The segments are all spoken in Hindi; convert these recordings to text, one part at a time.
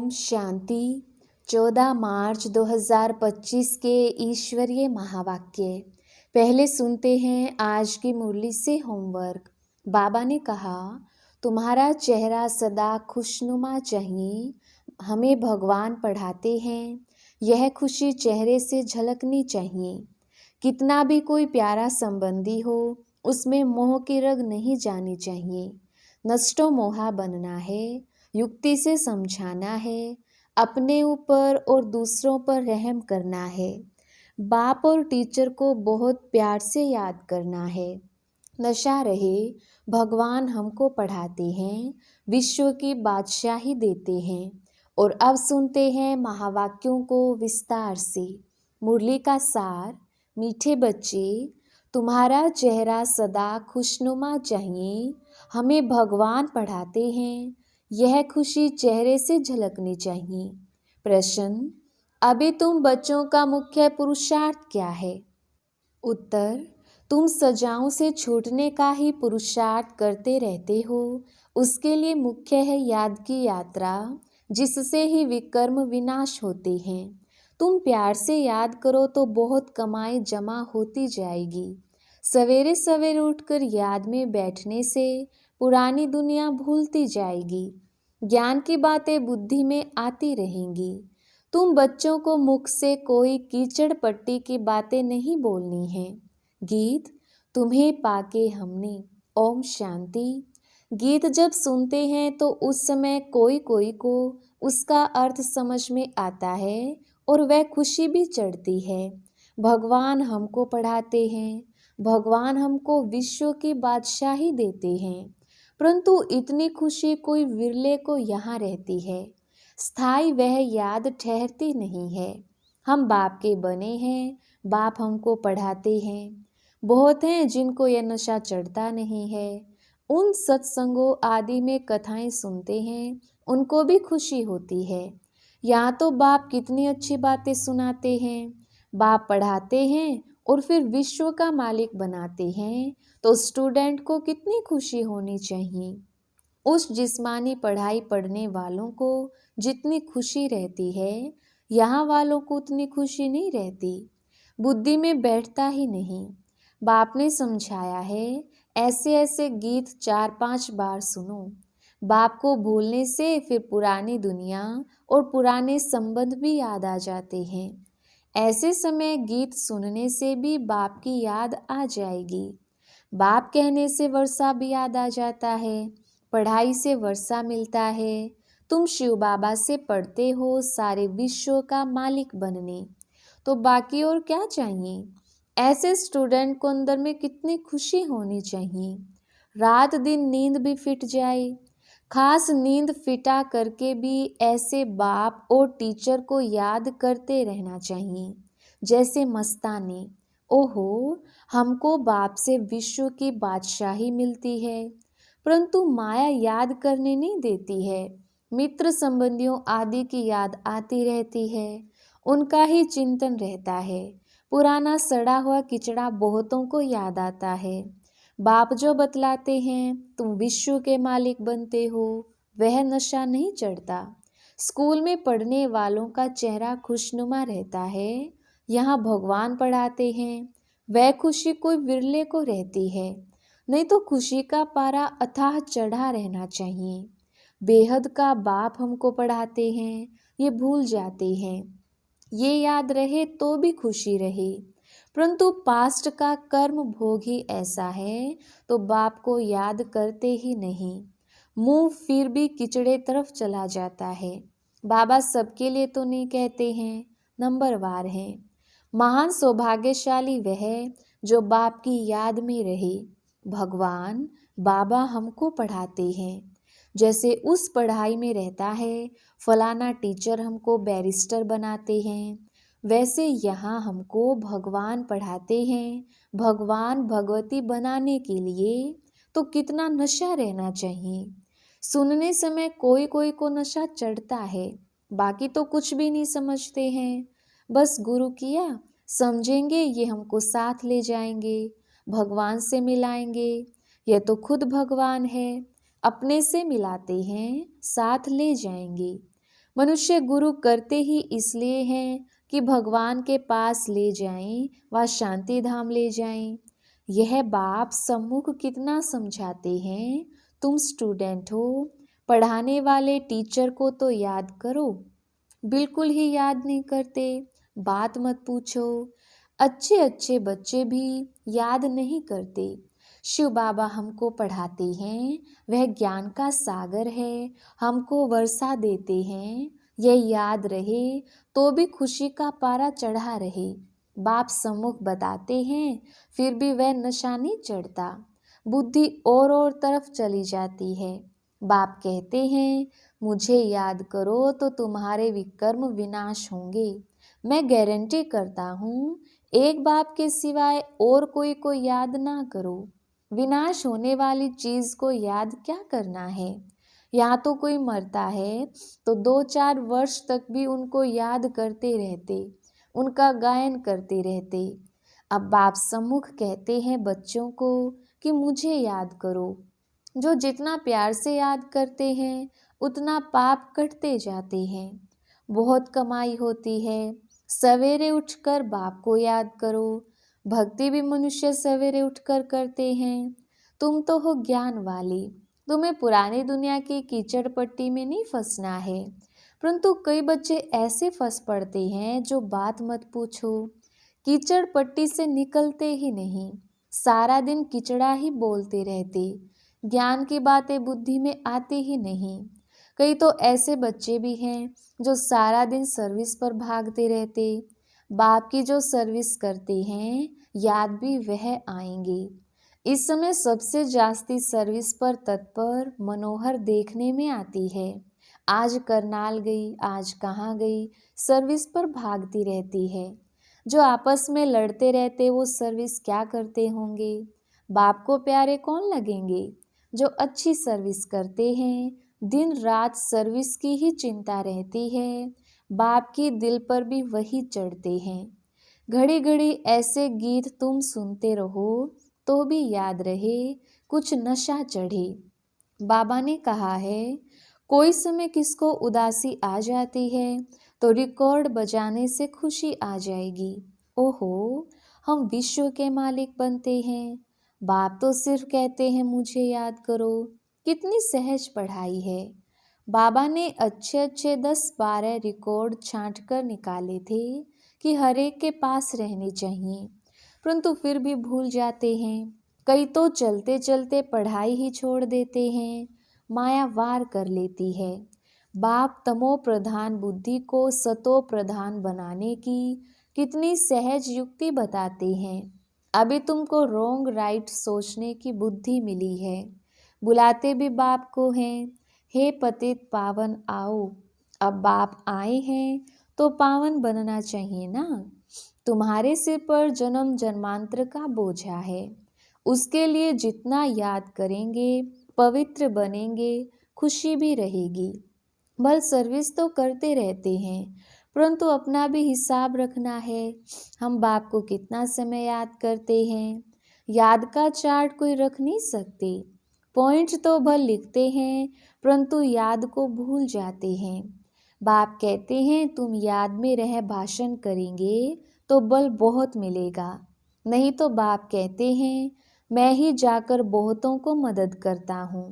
ओम शांति। 14 मार्च 2025 के ईश्वरीय महावाक्य। पहले सुनते हैं आज की मुरली से होमवर्क। बाबा ने कहा, तुम्हारा चेहरा सदा खुशनुमा चाहिए। हमें भगवान पढ़ाते हैं, यह खुशी चेहरे से झलकनी चाहिए। कितना भी कोई प्यारा संबंधी हो, उसमें मोह की रग नहीं जानी चाहिए। नष्टो मोहा बनना है, युक्ति से समझाना है, अपने ऊपर और दूसरों पर रहम करना है। बाप और टीचर को बहुत प्यार से याद करना है। नशा रहे, भगवान हमको पढ़ाते हैं, विश्व की बादशाही देते हैं। और अब सुनते हैं महावाक्यों को विस्तार से। मुरली का सार। मीठे बच्चे, तुम्हारा चेहरा सदा खुशनुमा चाहिए। हमें भगवान पढ़ाते हैं, यह खुशी चेहरे से झलकनी चाहिए। प्रश्न, अभी तुम बच्चों का मुख्य पुरुषार्थ क्या है? उत्तर, तुम सजाओं से छूटने का ही पुरुषार्थ करते रहते हो। उसके लिए मुख्य है याद की यात्रा, जिससे ही विकर्म विनाश होते हैं। तुम प्यार से याद करो तो बहुत कमाई जमा होती जाएगी। सवेरे सवेरे उठकर याद में बैठने से पुरानी दुनिया भूलती जाएगी। ज्ञान की बातें बुद्धि में आती रहेंगी। तुम बच्चों को मुख से कोई कीचड़ पट्टी की बातें नहीं बोलनी है। गीत, तुम्हें पाके हमने। ओम शांति। गीत जब सुनते हैं तो उस समय कोई कोई को उसका अर्थ समझ में आता है और वह खुशी भी चढ़ती है। भगवान हमको पढ़ाते हैं, भगवान हमको विश्व की बादशाही देते हैं। परंतु इतनी खुशी कोई विरले को यहाँ रहती है। स्थायी वह याद ठहरती नहीं है। हम बाप के बने हैं, बाप हमको पढ़ाते हैं। बहुत हैं जिनको यह नशा चढ़ता नहीं है। उन सत्संगों आदि में कथाएं सुनते हैं, उनको भी खुशी होती है। यहाँ तो बाप कितनी अच्छी बातें सुनाते हैं। बाप पढ़ाते हैं और फिर विश्व का मालिक बनाते हैं, तो स्टूडेंट को कितनी खुशी होनी चाहिए। उस जिस्मानी पढ़ाई पढ़ने वालों को जितनी खुशी रहती है, यहाँ वालों को उतनी खुशी नहीं रहती। बुद्धि में बैठता ही नहीं। बाप ने समझाया है, ऐसे ऐसे गीत 4-5 बार सुनो। बाप को भूलने से फिर पुरानी दुनिया और पुराने संबंध भी याद आ जाते हैं। ऐसे समय गीत सुनने से भी बाप की याद आ जाएगी। बाप कहने से वर्षा भी याद आ जाता है, पढ़ाई से वर्षा मिलता है। तुम शिव बाबा से पढ़ते हो सारे विश्व का मालिक बनने, तो बाकी और क्या चाहिए। ऐसे स्टूडेंट को अंदर में कितनी खुशी होनी चाहिए। रात दिन नींद भी फिट जाए। खास नींद फिटा करके भी ऐसे बाप और टीचर को याद करते रहना चाहिए। जैसे मस्ताने, ओहो, हमको बाप से विश्व की बादशाही मिलती है, परंतु माया याद करने नहीं देती है। मित्र संबंधियों आदि की याद आती रहती है, उनका ही चिंतन रहता है। पुराना सड़ा हुआ किचड़ा बहुतों को याद आता है। बाप जो बतलाते हैं, तुम विश्व के मालिक बनते हो, वह नशा नहीं चढ़ता। स्कूल में पढ़ने वालों का चेहरा खुशनुमा रहता है। यहाँ भगवान पढ़ाते हैं, वह खुशी कोई विरले को रहती है। नहीं तो खुशी का पारा अथाह चढ़ा रहना चाहिए। बेहद का बाप हमको पढ़ाते हैं, ये भूल जाते हैं। ये याद रहे तो भी खुशी रहे, परंतु पास्ट का कर्म भोग ही ऐसा है, तो बाप को याद करते ही नहीं। मुंह फिर भी किचड़े तरफ चला जाता है। बाबा सबके लिए तो नहीं कहते हैं, नंबरवार हैं। महान सौभाग्यशाली वह जो बाप की याद में रहे। भगवान बाबा हमको पढ़ाते हैं। जैसे उस पढ़ाई में रहता है, फलाना टीचर हमको बैरिस्टर बनाते हैं, वैसे यहाँ हमको भगवान पढ़ाते हैं। भगवान भगवती बनाने के लिए तो कितना नशा रहना चाहिए। सुनने समय कोई कोई को नशा चढ़ता है, बाकी तो कुछ भी नहीं समझते हैं। बस गुरु किया, समझेंगे ये हमको साथ ले जाएंगे, भगवान से मिलाएंगे। यह तो खुद भगवान है, अपने से मिलाते हैं, साथ ले जाएंगे। मनुष्य गुरु करते ही इसलिए हैं कि भगवान के पास ले जाएं व शांति धाम ले जाएं। यह बाप सम्मुख कितना समझाते हैं। तुम स्टूडेंट हो, पढ़ाने वाले टीचर को तो याद करो। बिल्कुल ही याद नहीं करते, बात मत पूछो। अच्छे अच्छे बच्चे भी याद नहीं करते। शिव बाबा हमको पढ़ाते हैं, वह ज्ञान का सागर है, हमको वर्षा देते हैं। यह याद रहे तो भी खुशी का पारा चढ़ा रहे। बाप सम्मुख बताते हैं फिर भी वह नशा नहीं चढ़ता, बुद्धि और तरफ चली जाती है। बाप कहते हैं मुझे याद करो तो तुम्हारे विकर्म विनाश होंगे। मैं गारंटी करता हूँ, एक बाप के सिवाय और कोई को याद ना करो। विनाश होने वाली चीज को याद क्या करना है। यहाँ तो कोई मरता है तो 2-4 वर्ष तक भी उनको याद करते रहते, उनका गायन करते रहते। अब बाप सम्मुख कहते हैं बच्चों को कि मुझे याद करो। जो जितना प्यार से याद करते हैं उतना पाप कटते जाते हैं। बहुत कमाई होती है। सवेरे उठकर बाप को याद करो। भक्ति भी मनुष्य सवेरे उठकर करते हैं। तुम तो हो ज्ञान वाले, तुम्हें पुरानी दुनिया की कीचड़ पट्टी में नहीं फंसना है। परंतु कई बच्चे ऐसे फंस पड़ते हैं जो बात मत पूछो, कीचड़ पट्टी से निकलते ही नहीं, सारा दिन किचड़ा ही बोलते रहते, ज्ञान की बातें बुद्धि में आती ही नहीं। कई तो ऐसे बच्चे भी हैं जो सारा दिन सर्विस पर भागते रहते, बाप की जो सर्विस करते हैं याद भी वह आएंगे। इस समय सबसे जास्ती सर्विस पर तत्पर मनोहर देखने में आती है। आज करनाल गई, आज कहाँ गई, सर्विस पर भागती रहती है। जो आपस में लड़ते रहते वो सर्विस क्या करते होंगे। बाप को प्यारे कौन लगेंगे। जो अच्छी सर्विस करते हैं, दिन रात सर्विस की ही चिंता रहती है, बाप की दिल पर भी वही चढ़ते हैं। घड़ी घड़ी ऐसे गीत तुम सुनते रहो तो भी याद रहे कुछ नशा चढ़े। बाबा ने कहा है कोई समय किसको उदासी आ जाती है तो रिकॉर्ड बजाने से खुशी आ जाएगी। ओहो, हम विश्व के मालिक बनते हैं। बाप तो सिर्फ कहते हैं मुझे याद करो। कितनी सहज पढ़ाई है। बाबा ने अच्छे अच्छे 10-12 रिकॉर्ड छांट कर निकाले थे कि हर एक के पास रहने चाहिए, परंतु फिर भी भूल जाते हैं। कई तो चलते चलते पढ़ाई ही छोड़ देते हैं, माया वार कर लेती है। बाप तमो प्रधान बुद्धि को सतो प्रधान बनाने की कितनी सहज युक्ति बताते हैं। अभी तुमको रोंग राइट सोचने की बुद्धि मिली है। बुलाते भी बाप को हैं, हे पतित पावन आओ। अब बाप आए हैं तो पावन बनना चाहिए ना। तुम्हारे सिर पर जन्म जन्मांतर का बोझा है, उसके लिए जितना याद करेंगे पवित्र बनेंगे, खुशी भी रहेगी। भल सर्विस तो करते रहते हैं, परंतु अपना भी हिसाब रखना है। हम बाप को कितना समय याद करते हैं, याद का चार्ट कोई रख नहीं सकते। पॉइंट तो भल लिखते हैं परंतु याद को भूल जाते हैं। बाप कहते हैं तुम याद में रह भाषण करेंगे तो बल बहुत मिलेगा, नहीं तो बाप कहते हैं मैं ही जाकर बहुतों को मदद करता हूँ।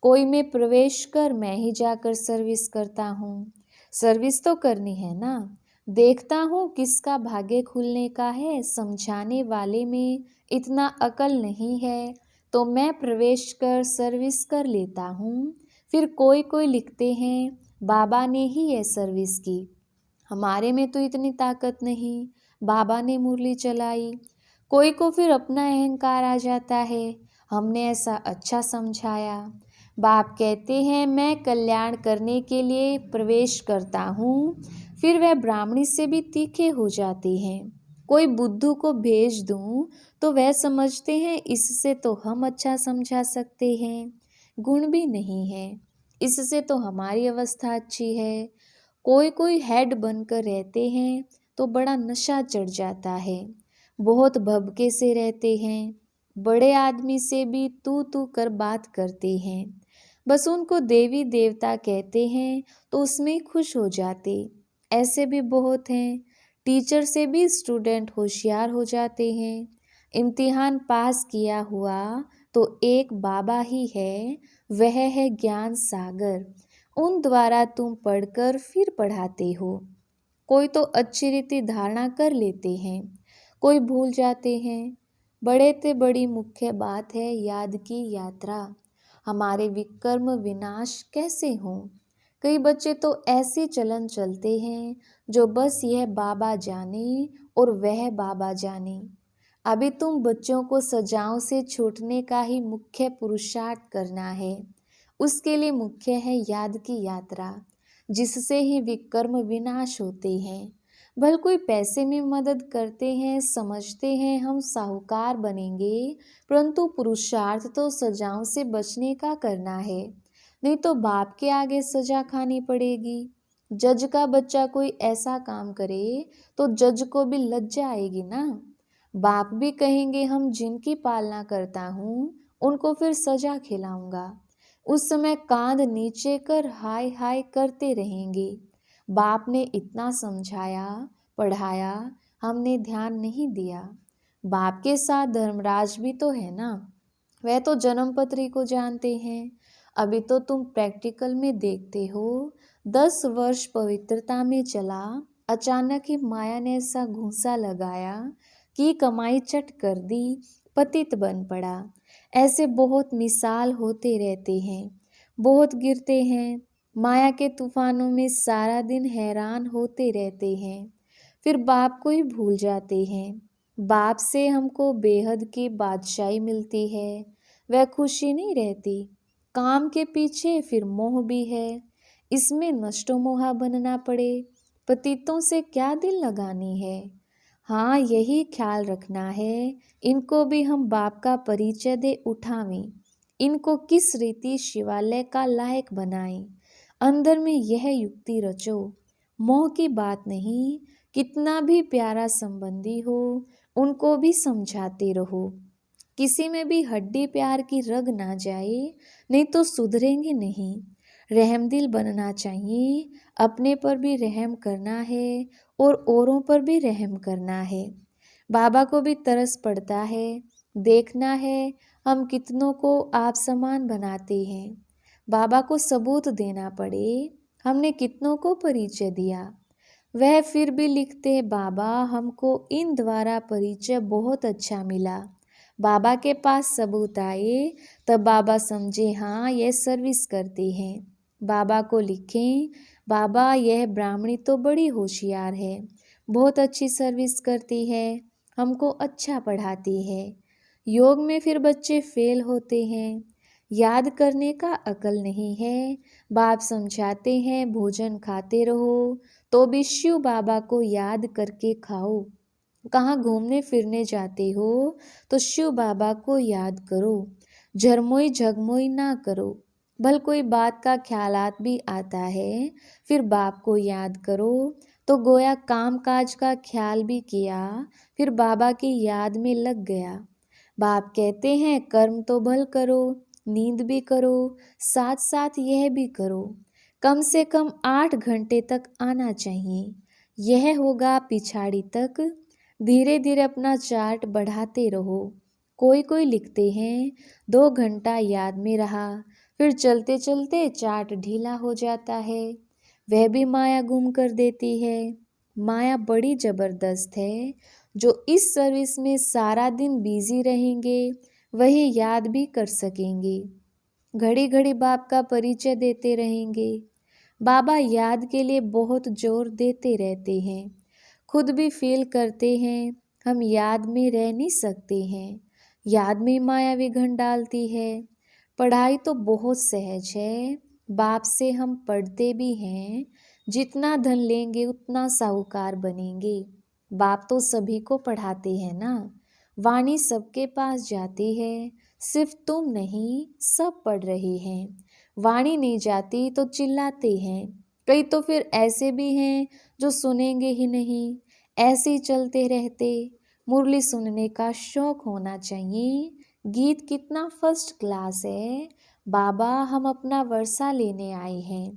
कोई में प्रवेश कर मैं ही जाकर सर्विस करता हूँ। सर्विस तो करनी है ना। देखता हूँ किसका भाग्य खुलने का है, समझाने वाले में इतना अकल नहीं है तो मैं प्रवेश कर सर्विस कर लेता हूँ। फिर कोई कोई लिखते हैं बाबा ने ही यह सर्विस की, हमारे में तो इतनी ताकत नहीं, बाबा ने मुरली चलाई। कोई को फिर अपना अहंकार आ जाता है, हमने ऐसा अच्छा समझाया। बाप कहते हैं मैं कल्याण करने के लिए प्रवेश करता हूँ, फिर वह ब्राह्मणी से भी तीखे हो जाते हैं। कोई बुद्धू को भेज दूँ तो वह समझते हैं इससे तो हम अच्छा समझा सकते हैं, गुण भी नहीं है, इससे तो हमारी अवस्था अच्छी है। कोई कोई हेड बनकर रहते हैं तो बड़ा नशा चढ़ जाता है, बहुत भभके से रहते हैं, बड़े आदमी से भी तू तू कर बात करते हैं। बस उनको देवी देवता कहते हैं तो उसमें खुश हो जाते। ऐसे भी बहुत हैं। टीचर से भी स्टूडेंट होशियार हो जाते हैं। इम्तिहान पास किया हुआ तो एक बाबा ही है, वह है ज्ञान सागर। उन द्वारा तुम पढ़कर फिर पढ़ाते हो। कोई तो अच्छी रीति धारणा कर लेते हैं, कोई भूल जाते हैं। बड़े ते बड़ी मुख्य बात है याद की यात्रा। हमारे विकर्म विनाश कैसे हों। कई बच्चे तो ऐसे चलन चलते हैं जो बस यह बाबा जाने और वह बाबा जाने। अभी तुम बच्चों को सजाओं से छूटने का ही मुख्य पुरुषार्थ करना है। उसके लिए मुख्य है याद की यात्रा, जिससे ही विकर्म विनाश होते हैं। भल कोई पैसे में मदद करते हैं, समझते हैं हम साहूकार बनेंगे, परंतु पुरुषार्थ तो सजाओं से बचने का करना है, नहीं तो बाप के आगे सजा खानी पड़ेगी। जज का बच्चा कोई ऐसा काम करे तो जज को भी लज्जा आएगी ना। बाप भी कहेंगे हम जिनकी पालना करता हूँ उनको फिर सजा खिलाऊंगा। उस समय कांध नीचे कर हाय हाय करते रहेंगे। बाप ने इतना समझाया पढ़ाया, हमने ध्यान नहीं दिया। बाप के साथ धर्मराज भी तो है ना, वह तो जन्मपत्री को जानते हैं। अभी तो तुम प्रैक्टिकल में देखते हो। 10 वर्ष पवित्रता में चला, अचानक ही माया ने ऐसा घूंसा लगाया कि कमाई चट कर दी, पतित बन पड़ा। ऐसे बहुत मिसाल होते रहते हैं, बहुत गिरते हैं। माया के तूफानों में सारा दिन हैरान होते रहते हैं, फिर बाप को ही भूल जाते हैं। बाप से हमको बेहद की बादशाही मिलती है, वह खुशी नहीं रहती। काम के पीछे फिर मोह भी है, इसमें नष्टो मोहा बनना पड़े। पतितों से क्या दिल लगानी है। हाँ, यही ख्याल रखना है, इनको भी हम बाप का परिचय दे उठावें। इनको किस रीति शिवालय का लायक बनाएं। अंदर में यह युक्ति रचो। मोह की बात नहीं, कितना भी प्यारा संबंधी हो उनको भी समझाते रहो। किसी में भी हड्डी प्यार की रग ना जाए, नहीं तो सुधरेंगे नहीं। रहमदिल बनना चाहिए, अपने पर भी रहम करना है और औरों पर भी रहम करना है। बाबा को भी तरस पड़ता है, देखना है हम कितनों को आप समान बनाते हैं। बाबा को सबूत देना पड़े, हमने कितनों को परिचय दिया। वह फिर भी लिखते, बाबा हमको इन द्वारा परिचय बहुत अच्छा मिला। बाबा के पास सबूत आए तब बाबा समझे हाँ यह सर्विस करते हैं। बाबा को लिखें, बाबा यह ब्राह्मणी तो बड़ी होशियार है, बहुत अच्छी सर्विस करती है, हमको अच्छा पढ़ाती है। योग में फिर बच्चे फेल होते हैं, याद करने का अकल नहीं है। बाप समझाते हैं भोजन खाते रहो, तो भी शिव बाबा को याद करके खाओ। कहाँ घूमने फिरने जाते हो तो शिव बाबा को याद करो, झरमोई झगमोई ना करो। भल कोई बात का ख्यालात भी आता है, फिर बाप को याद करो, तो गोया काम काज का ख्याल भी किया, फिर बाबा की याद में लग गया। बाप कहते हैं कर्म तो भल करो, नींद भी करो, साथ साथ यह भी करो। कम से कम 8 घंटे तक आना चाहिए, यह होगा पिछाड़ी तक। धीरे धीरे अपना चार्ट बढ़ाते रहो। कोई कोई लिखते हैं 2 घंटा याद में रहा, फिर चलते चलते चार्ट ढीला हो जाता है, वह भी माया गुम कर देती है। माया बड़ी जबरदस्त है, जो इस सर्विस में सारा दिन बिजी रहेंगे वही याद भी कर सकेंगे। घड़ी घड़ी बाप का परिचय देते रहेंगे। बाबा याद के लिए बहुत जोर देते रहते हैं, खुद भी फील करते हैं हम याद में रह नहीं सकते हैं, याद में माया विघन डालती है। पढ़ाई तो बहुत सहज है, बाप से हम पढ़ते भी हैं, जितना धन लेंगे उतना साहूकार बनेंगे। बाप तो सभी को पढ़ाते हैं ना, वाणी सबके पास जाती है, सिर्फ तुम नहीं सब पढ़ रहे हैं। वाणी नहीं जाती तो चिल्लाते हैं, कई तो फिर ऐसे भी हैं जो सुनेंगे ही नहीं, ऐसे ही चलते रहते। मुरली सुनने का शौक होना चाहिए। गीत कितना फर्स्ट क्लास है, बाबा हम अपना वर्षा लेने आए हैं।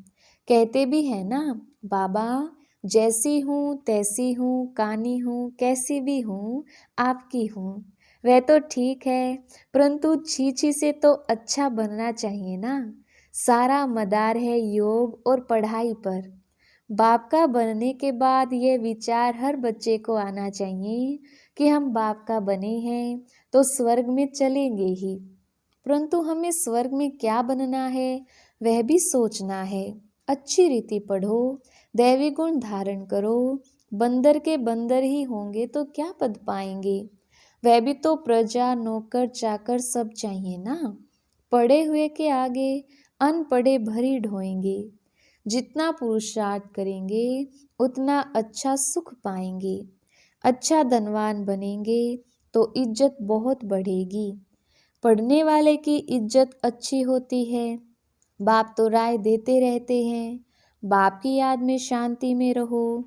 कहते भी हैं ना, बाबा जैसी हूँ तैसी हूँ, कानी हूँ, कैसी भी हूँ, आपकी हूँ। वह तो ठीक है, परंतु छी से तो अच्छा बनना चाहिए ना। सारा मदार है योग और पढ़ाई पर। बाप का बनने के बाद यह विचार हर बच्चे को आना चाहिए कि हम बाप का बने हैं तो स्वर्ग में चलेंगे ही, परंतु हमें स्वर्ग में क्या बनना है वह भी सोचना है। अच्छी रीति पढ़ो, दैवी गुण धारण करो। बंदर के बंदर ही होंगे तो क्या पद पाएंगे। वह भी तो प्रजा, नौकर, चाकर सब चाहिए ना। पढ़े हुए के आगे अनपढ़े भरी ढोएंगे। जितना पुरुषार्थ करेंगे उतना अच्छा सुख पाएंगे। अच्छा धनवान बनेंगे तो इज्जत बहुत बढ़ेगी। पढ़ने वाले की इज्जत अच्छी होती है। बाप तो राय देते रहते हैं, बाप की याद में शांति में रहो,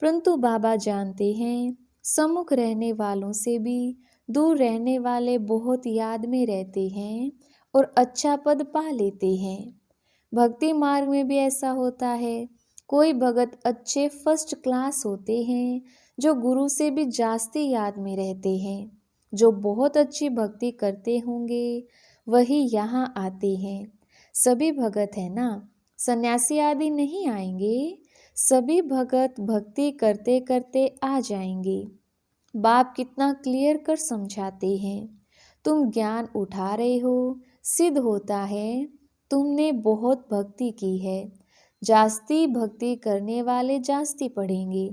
परंतु बाबा जानते हैं सम्मुख रहने वालों से भी दूर रहने वाले बहुत याद में रहते हैं और अच्छा पद पा लेते हैं। भक्ति मार्ग में भी ऐसा होता है। कोई भगत अच्छे फर्स्ट क्लास होते हैं जो गुरु से भी जास्ती याद में रहते हैं। जो बहुत अच्छी भक्ति करते होंगे वही यहाँ आते हैं। सभी भगत है ना, सन्यासी आदि नहीं आएंगे। सभी भगत भक्ति करते करते आ जाएंगे। बाप कितना क्लियर कर समझाते हैं। तुम ज्ञान उठा रहे हो, सिद्ध होता है तुमने बहुत भक्ति की है। जास्ती भक्ति करने वाले जास्ती पढ़ेंगे,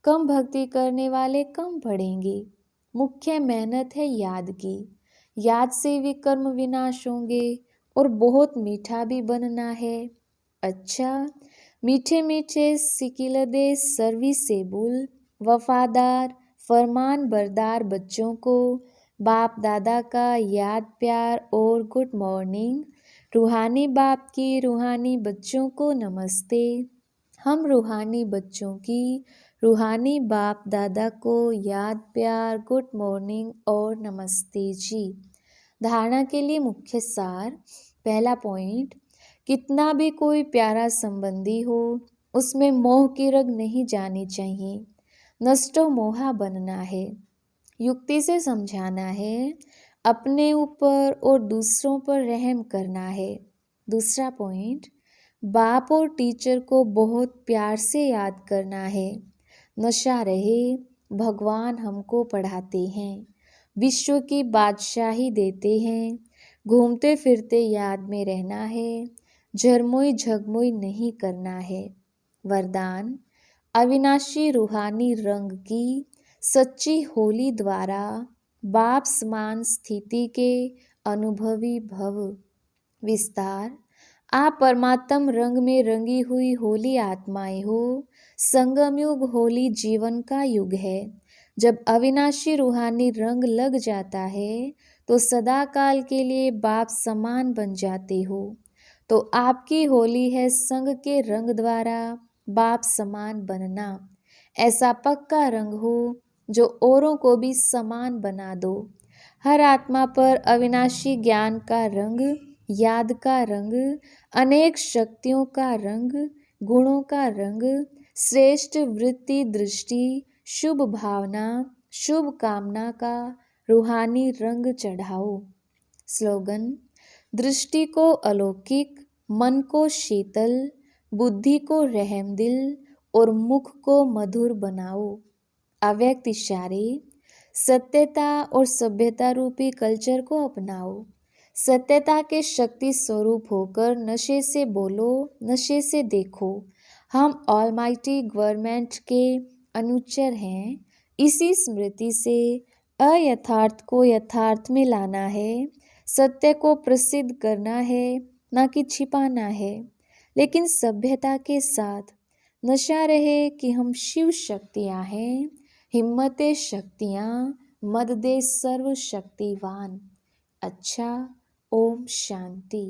कम भक्ति करने वाले कम पढ़ेंगे। मुख्य मेहनत है याद की। याद से विकर्म विनाश होंगे और बहुत मीठा भी बनना है। अच्छा, मीठे मीठे सिकिलदे सर्विसेबल, वफादार, फरमान बरदार बच्चों को बाप दादा का याद प्यार और गुड मॉर्निंग। रूहानी बाप की रूहानी बच्चों को नमस्ते। हम रूहानी बच्चों की रूहानी बाप दादा को याद प्यार गुड मॉर्निंग और नमस्ते जी। धारणा के लिए मुख्य सार। पहला पॉइंट, कितना भी कोई प्यारा संबंधी हो उसमें मोह की रग नहीं जानी चाहिए। नष्टो मोहा बनना है। युक्ति से समझाना है। अपने ऊपर और दूसरों पर रहम करना है। दूसरा पॉइंट, बाप और टीचर को बहुत प्यार से याद करना है। नशा रहे, भगवान हमको पढ़ाते हैं, विश्व की बादशाही देते हैं। घूमते फिरते याद में रहना है, झरमोई झगमोई नहीं करना है। वरदान, अविनाशी रूहानी रंग की सच्ची होली द्वारा बाप समान स्थिति के अनुभवी भव। विस्तार, आप परमात्म रंग में रंगी हुई होली आत्माएं हो। संगम युग होली जीवन का युग है। जब अविनाशी रूहानी रंग लग जाता है तो सदा काल के लिए बाप समान बन जाते हो। तो आपकी होली है संग के रंग द्वारा बाप समान बनना। ऐसा पक्का रंग हो जो औरों को भी समान बना दो। हर आत्मा पर अविनाशी ज्ञान का रंग, याद का रंग, अनेक शक्तियों का रंग, गुणों का रंग, श्रेष्ठ वृत्ति दृष्टि, शुभ भावना, शुभ कामना का रूहानी रंग चढ़ाओ। स्लोगन, दृष्टि को अलौकिक, मन को शीतल, बुद्धि को रहमदिल और मुख को मधुर बनाओ। अव्यक्त इशारे, सत्यता और सभ्यता रूपी कल्चर को अपनाओ। सत्यता के शक्ति स्वरूप होकर नशे से बोलो, नशे से देखो। हम ऑलमाइटी गवर्नमेंट के अनुचर हैं। इसी स्मृति से अयथार्थ को यथार्थ में लाना है। सत्य को प्रसिद्ध करना है, ना कि छिपाना है। लेकिन सभ्यता के साथ नशा रहे कि हम शिव शक्तियाँ हैं, हिम्मते शक्तियाँ, मद दे सर्व शक्तिवान। अच्छा, ओम शांति।